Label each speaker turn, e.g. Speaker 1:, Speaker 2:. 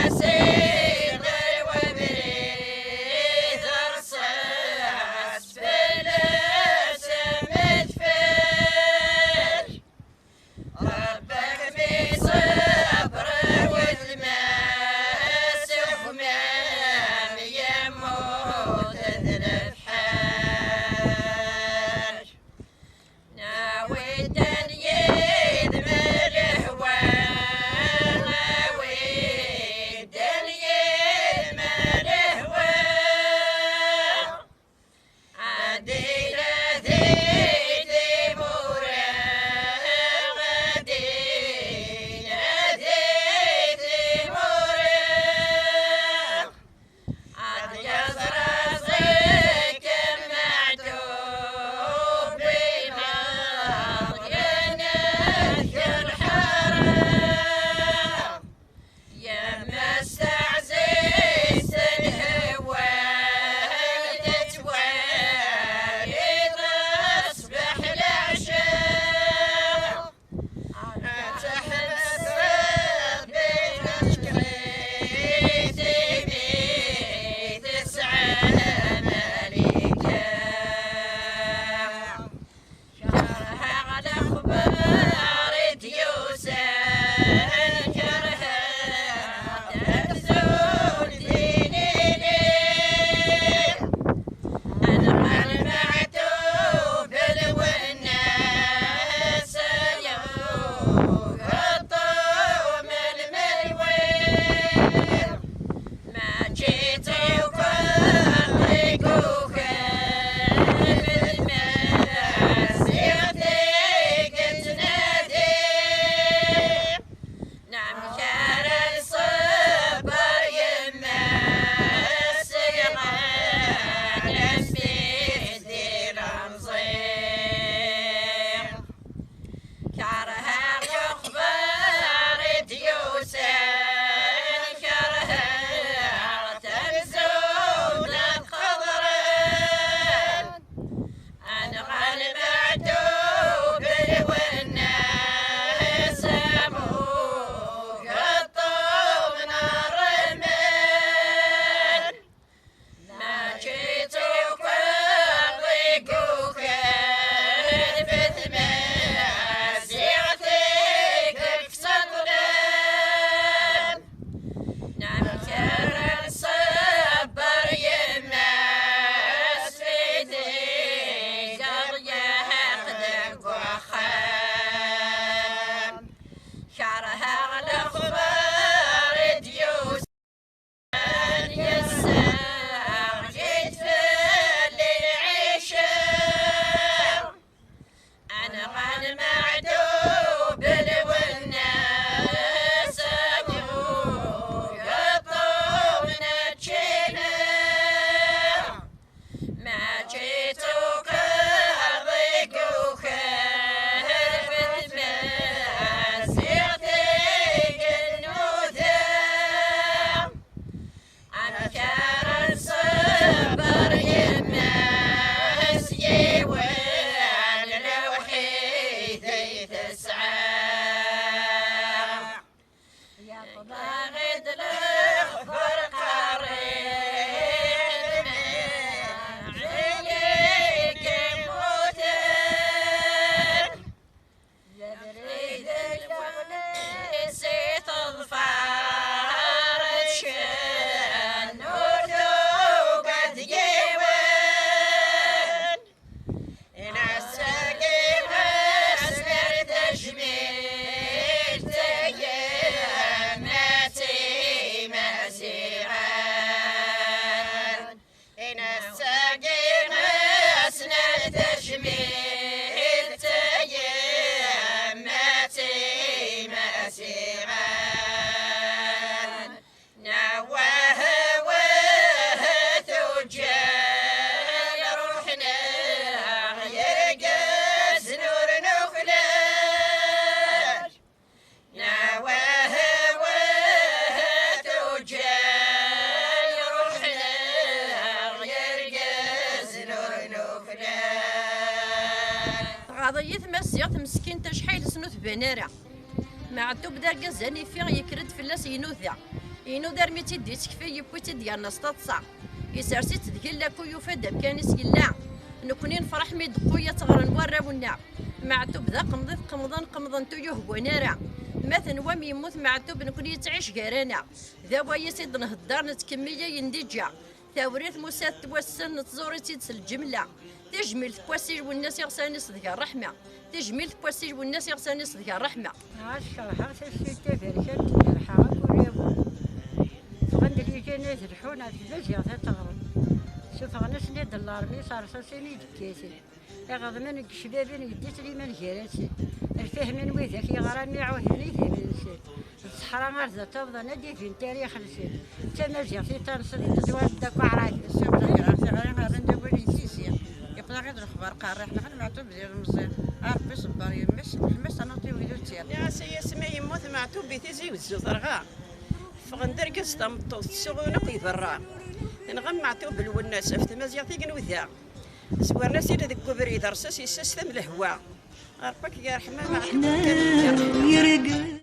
Speaker 1: نسير وبريد رصاص في غاضية مسيغ مسكين تشحيل سنوث بنارة ما عدو بدا قزاني فيه يكرد فلاس ينوثا ينوذا رميتي دي تكفي يبوتي ديالنا سطاطسا يسارسي تدقل كو يفاد كان يسكلا نكوني نفرح مي دقوية تغرن ورا والنار ما عدو بدا قمضان تو يهبو نارا مثلا ومي يموت ما عدو بنكوني تعيش قرانا ذا ويا سيد نهدار نتكمية ينديجا ثوريث موساد توسن تزوري تيدس الجملة تجميل تبواسيج والناس يغساني صدق الرحمة تجميل تبواسيج والناس يغساني صدق الرحمة
Speaker 2: عاشقها تسيتي فرشت الحرام وريبو فغند اللي جانا يزرحونا في الزجاج تغرب شوف غنسني دولار مي صار ساسيني دكيتي يغض من شبابين يديت لي من جيراتي الفهم ويذاك يغراني عوهني ثمنسي الصحراء غرزة تبضى ندي في تاريخ السيد تمازيغ في تنصدي تزوار داك وعراك
Speaker 3: السوق غير غندا ولي سيسي يبدا غير الخبر قارح نحن معتوب ديال المزيان عارف صبار يمس حمس انا طيب ويدو تير
Speaker 4: يا سياسمي يموت معتوب بيتيزي وزوطرغا فغندر كستا مطوط السوق نقي برا نغم معتوب الوناس في تمازيغ تيقن وذا زوار ناس اللي ذك كبري درسس يسستم الهواء عارفك يا رحمه ما